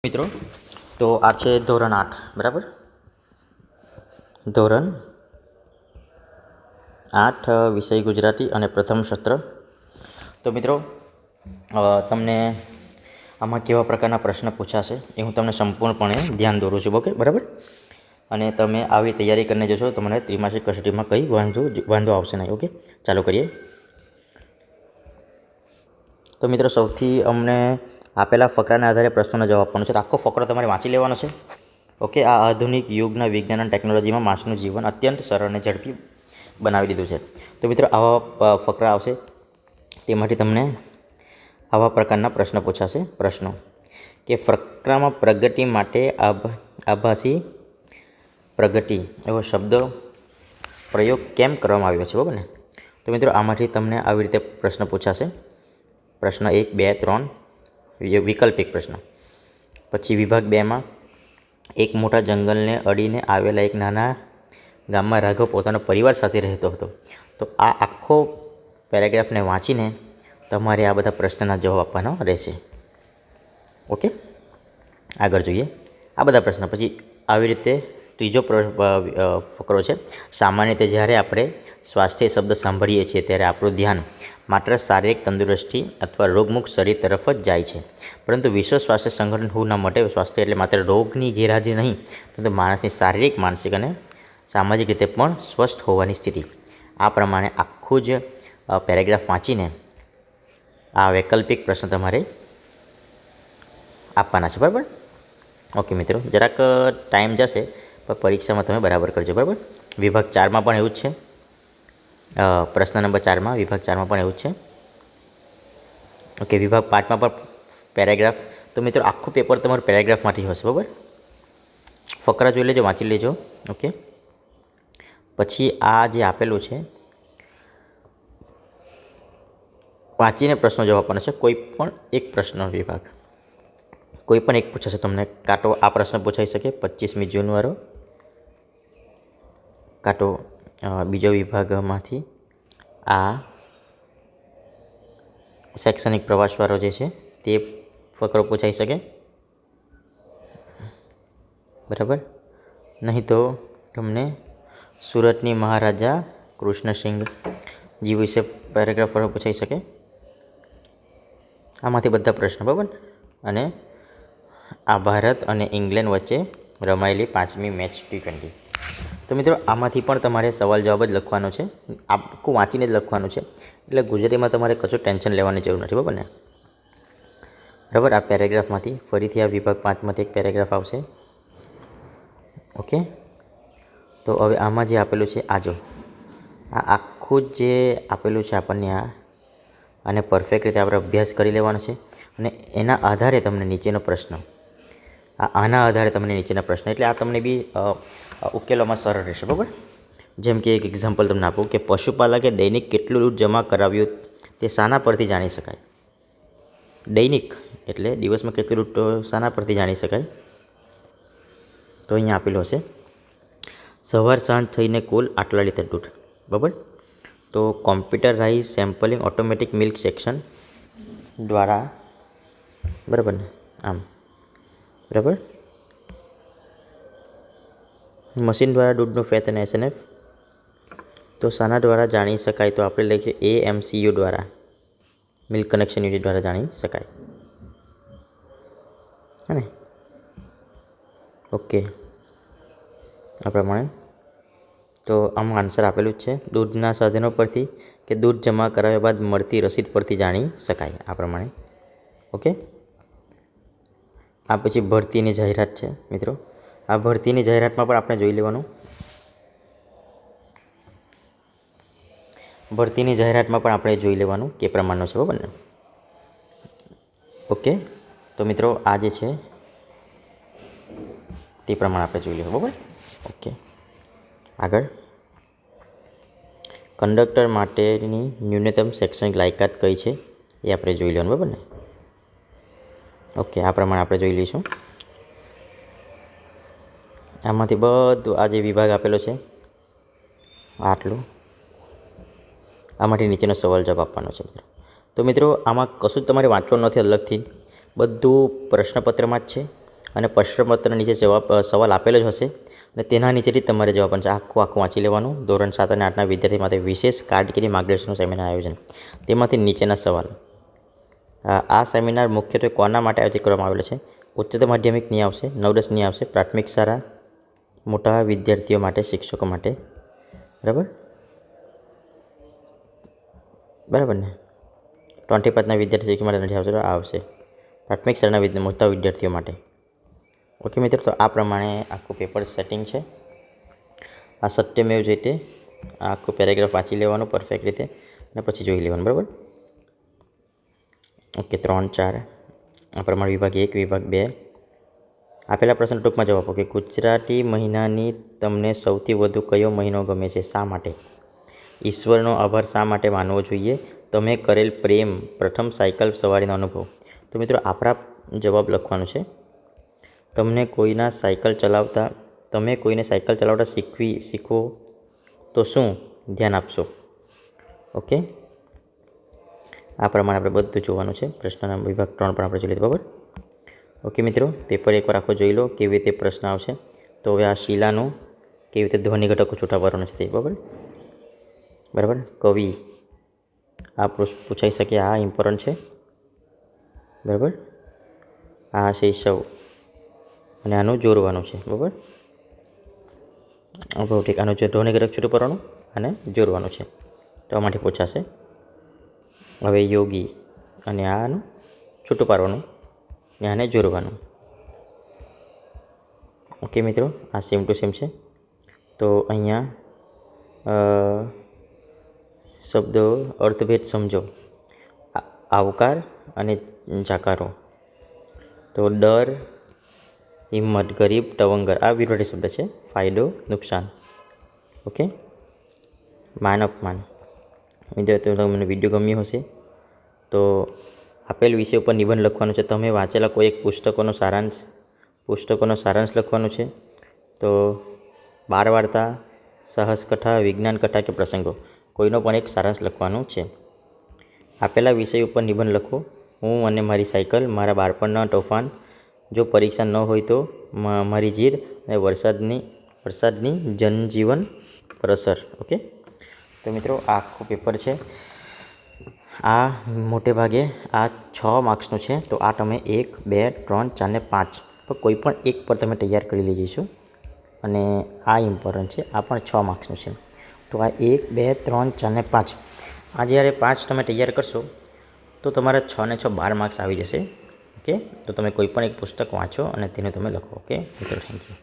મિત્રો, તો આ છે ધોરણ 8 બરાબર. ધોરણ 8 વિષય ગુજરાતી અને પ્રથમ સત્ર. તો મિત્રો, તમને આમાં કેવા પ્રકારના પ્રશ્ન પૂછાશે એ હું તમને સંપૂર્ણપણે ધ્યાન દોરું છું. ઓકે બરાબર. અને તમે આવી તૈયારી કરીને જશો તો મને ત્રિમાસિક કસોટીમાં કંઈ વાંધો આવશે નહીં. ઓકે, ચાલુ કરીએ. તો મિત્રો, સૌથી અમને આપેલા ફકરાના આધારે પ્રશ્નોનો જવાબ આપવાનો છે. આખો ફકરો તમારે વાંચી લેવાનો છે. ઓકે, આ આધુનિક યુગના વિજ્ઞાન અને ટેકનોલોજીમાં માણસનું જીવન અત્યંત સરળ અને ઝડપી બનાવી દીધું છે. તો મિત્રો, આવા ફકરા આવશે તેમાંથી તમને આવા પ્રકારના પ્રશ્ન પૂછાશે. પ્રશ્નો કે ફકરામાં પ્રગતિ માટે આભાસી પ્રગતિ એવો શબ્દ પ્રયોગ કેમ કરવામાં આવ્યો છે, બરાબર ને? તો મિત્રો, આમાંથી તમને આવી રીતે પ્રશ્ન પૂછાશે. પ્રશ્ન 1, 2, 3 વૈકલ્પિક પ્રશ્ન. પછી વિભાગ 2માં એક મોટા જંગલને અડીને આવેલા એક નાના ગામમાં રાઘવ પોતાનો પરિવાર સાથે રહેતો હતો. તો આ આખો પેરેગ્રાફને વાંચીને તમારે આ બધા પ્રશ્નના જવાબ આપવાનો રહેશે. ઓકે, આગળ જોઈએ આ બધા પ્રશ્ન. પછી આવી રીતે ત્રીજો ફકરો છે. સામાન્ય રીતે જ્યારે આપણે સ્વાસ્થ્ય શબ્દ સાંભળીએ છીએ ત્યારે આપણું ધ્યાન માત્ર શારીરિક તંદુરસ્તી અથવા રોગમુક્ત શરીર તરફ જ જાય છે. પરંતુ વિશ્વ સ્વાસ્થ્ય સંગઠન હુના મતે સ્વાસ્થ્ય એટલે માત્ર રોગની ગેરહાજરી નહીં, પરંતુ માણસની શારીરિક, માનસિક અને સામાજિક રીતે પણ સ્વસ્થ હોવાની સ્થિતિ. આ પ્રમાણે આખું જ પેરેગ્રાફ વાંચીને આ વૈકલ્પિક પ્રશ્ન તમારે આપવાના છે, બરાબર? ઓકે મિત્રો, જરાક ટાઈમ જશે પણ પરીક્ષામાં તમે બરાબર કરજો, બરાબર? વિભાગ 4માં પણ એવું જ છે. પ્રશ્ન નંબર 4માં વિભાગ 4માં પણ એવું જ છે. ઓકે, વિભાગ 5માં પણ પેરેગ્રાફ. તો મિત્રો, આખું પેપર તમારું પેરેગ્રાફમાંથી હશે, બરાબર? ફકરા જોઈ લેજો, વાંચી લેજો. ઓકે, પછી આ જે આપેલું છે વાંચીને પ્રશ્નો જવાબ આપવાનો છે. કોઈ પણ એક પ્રશ્ન વિભાગ કોઈ પણ એક પૂછાશે તમને. કાં તો આ પ્રશ્ન પૂછાઈ શકે 25મી જૂનવાળો, કાં તો બીજો વિભાગમાંથી આ શૈક્ષણિક પ્રવાસવાળો જે છે તે ફકરો પૂછાઈ શકે, બરાબર? નહીં તો તમને સુરતની મહારાજા કૃષ્ણસિંહજી વિશે પેરેગ્રાફ પૂછાઈ શકે. આમાંથી બધા પ્રશ્નો, બરાબર? અને આ ભારત અને ઇંગ્લેન્ડ વચ્ચે રમાયેલી 5મી મેચ T20. તો મિત્રો, આમાંથી પણ તમારે સવાલ જવાબ જ લખવાનો છે. આખું વાંચીને જ લખવાનું છે. એટલે ગુજરાતીમાં તમારે કશું ટેન્શન લેવાની જરૂર નથી, બરાબર ને? બરાબર. આ પેરેગ્રાફમાંથી ફરીથી આ વિભાગ 5માંથી એક પેરેગ્રાફ આવશે. ઓકે, તો હવે આમાં જે આપેલું છે આ જો આ આખું જે આપેલું છે આપણને આને પરફેક્ટ રીતે આપણે અભ્યાસ કરી લેવાનો છે. અને એના આધારે તમને નીચેનો પ્રશ્ન આના આધારે તમને નીચેના પ્રશ્ન એટલે આ તમને બી ઉકેલવામાં સરળ રહેશે, બરાબર? જેમ કે એક એક્ઝામ્પલ તમને આપું કે પશુપાલકે દૈનિક કેટલું દૂધ જમા કરાવ્યું તે શાના પરથી જાણી શકાય? દૈનિક એટલે દિવસમાં કેટલું દૂધ, તો શાના પરથી જાણી શકાય? તો અહીંયા આપેલું હશે સવાર સાંજ થઈને કુલ આટલા લીટર દૂધ, બરાબર? તો computerise sampling automatic milk section દ્વારા, બરાબર ને? આમ, બરાબર? મશીન દ્વારા દૂધનું ફેટ અને SNF તો શાના દ્વારા જાણી શકાય? તો આપણે લખીએ AMCU દ્વારા, મિલ્ક કનેક્શન યુનિટ દ્વારા જાણી શકાય, હે ને? ઓકે, આ પ્રમાણે તો આમાં આન્સર આપેલું જ છે. દૂધના સાધનો પરથી કે દૂધ જમા કરાવ્યા બાદ મળતી રસીદ પરથી જાણી શકાય, આ પ્રમાણે. ઓકે, આ પછી ભરતીની જાહેરાત છે મિત્રો. આ ભરતીની જાહેરાતમાં પણ આપણે જોઈ લેવાનું. ભરતીની જાહેરાતમાં પણ આપણે જોઈ લેવાનું કે પ્રમાણનું છે, બરાબર ને? ઓકે, તો મિત્રો આ જે છે તે પ્રમાણે આપણે જોઈ લેવું, બરાબર? ઓકે, આગળ કંડક્ટર માટેની ન્યૂનતમ શૈક્ષણિક લાયકાત કઈ છે એ આપણે જોઈ લેવાનું, બરાબર ને? ઓકે, આ પ્રમાણે આપણે જોઈ લઈશું. આમાંથી બધું આ જે વિભાગ આપેલો છે આટલું, આમાંથી નીચેનો સવાલ જવાબ આપવાનો છે મિત્રો. તો મિત્રો, આમાં કશું જ તમારે વાંચવાનું નથી અલગથી, બધું પ્રશ્નપત્રમાં જ છે. અને પ્રશ્નપત્ર નીચે સવાલ આપેલો જ હશે અને તેના નીચેથી તમારે જવાબ છે આખું વાંચી લેવાનું. ધોરણ 7 અને 8ના વિદ્યાર્થી માટે વિશેષ કારકિર્દી માર્ગદર્શનનું સેમિનાર આયોજન. તેમાંથી નીચેના સવાલ. આ સેમિનાર મુખ્યત્વે કોના માટે આયોજિત કરવામાં આવેલો છે? ઉચ્ચતર માધ્યમિક નહીં આવશે, 9-10 નહીં આવશે, પ્રાથમિક શાળા, મોટા વિદ્યાર્થીઓ માટે, શિક્ષકો માટે. બરાબર ને? 25ના વિદ્યાર્થી શિક્ષક માટે નથી આવશે, તો આ આવશે પ્રાથમિક શાળાના મોટા વિદ્યાર્થીઓ માટે. ઓકે મિત્રો, તો આ પ્રમાણે આખું પેપર સેટિંગ છે. આ સત્યમેવ જયતે આ આખું પેરેગ્રાફ વાંચી લેવાનું પરફેક્ટ રીતે અને પછી જોઈ લેવાનું. બરાબર? ઓકે, 3, 4 આ પ્રમાણે વિભાગ 1, વિભાગ 2. આપેલા પ્રશ્ન ટૂંકમાં જવાબ આપો કે ગુજરાતી મહિનાની તમને સૌથી વધુ કયો મહિનો ગમે છે? શા માટે? ઈશ્વરનો આભાર શા માટે માનવો જોઈએ? તમે કરેલ પ્રેમ, પ્રથમ સાયકલ સવારીનો અનુભવ. તો મિત્રો આપણા જવાબ લખવાનું છે. તમે કોઈને સાયકલ ચલાવતા શીખવો તો શું ધ્યાન આપશો? ઓકે, આ પ્રમાણે આપણે બધું જોવાનું છે. પ્રશ્નના વિભાગ 3 પણ આપણે જોઈ લીધું. બરાબર? ઓકે મિત્રો, પેપર એકવાર આખો જોઈ લો કેવી રીતે પ્રશ્ન આવશે. તો હવે આ શિલાનું કેવી રીતે ધ્વનિ ઘટકો છૂટા પાડવાનું છે તે. બરાબર? કવિ આ પૂછાઈ શકે, આ ઇમ્પોર્ટન્ટ છે. બરાબર? આ શૈશવ અને આનું જોડવાનું છે. બરાબર? ભૌતિક આનું ધ્વનિ ઘટક છૂટું પાડવાનું અને જોડવાનું છે, તો આમાંથી પૂછાશે. હવે યોગી અને આનું છૂટું પાડવાનું ને આને જોડવાનું. ઓકે મિત્રો, આ સેમ ટુ સેમ છે. તો અહીંયા શબ્દો અર્થભેદ સમજો. આવકાર અને જાકારો. તો ડર, હિંમત, ગરીબ, તવંગર આ વિરોધી શબ્દ છે. ફાયદો, નુકસાન. ઓકે, માન, અપમાન. વિદ્યાર્થીઓ, તમને વિડીયો ગમ્યો હશે તો આપેલ વિષય ઉપર નિબંધ લખવાનું છે. તમે વાંચેલા કોઈ એક પુસ્તકોનો સારાંશ લખવાનું છે. તો બાળ વાર્તા, સાહસ કથા, વિજ્ઞાન કથા કે પ્રસંગો કોઈનો પણ એક સારાંશ લખવાનું છે. આપેલા વિષય ઉપર નિબંધ લખો. હું અને મારી સાયકલ, મારા બાળપણના તોફાન, જો પરીક્ષા ન હોય તો મારી જીદ અને વરસાદની જનજીવન પર અસર. ઓકે, તો મિત્રો આ આખું પેપર છે. આ મોટે ભાગે આ 6 માર્ક્સનું છે. તો આ તમે 1, 2, 3, 4 ને 5 પર કોઈ પણ એક પર તમે તૈયાર કરી લેજો. અને આ ઇમ્પોર્ટન્ટ છે, આ પણ 6 માર્ક્સનું છે. તો આ 1, 2, 3, 4 ને 5 આ જ્યારે 5 તમે તૈયાર કરશો તો તમારા 6 ને 6 12 માર્ક્સ આવી જશે. ઓકે, તો તમે કોઈ પણ એક પુસ્તક વાંચો અને તેને તમે લખો. ઓકે મિત્રો, થેન્ક યુ.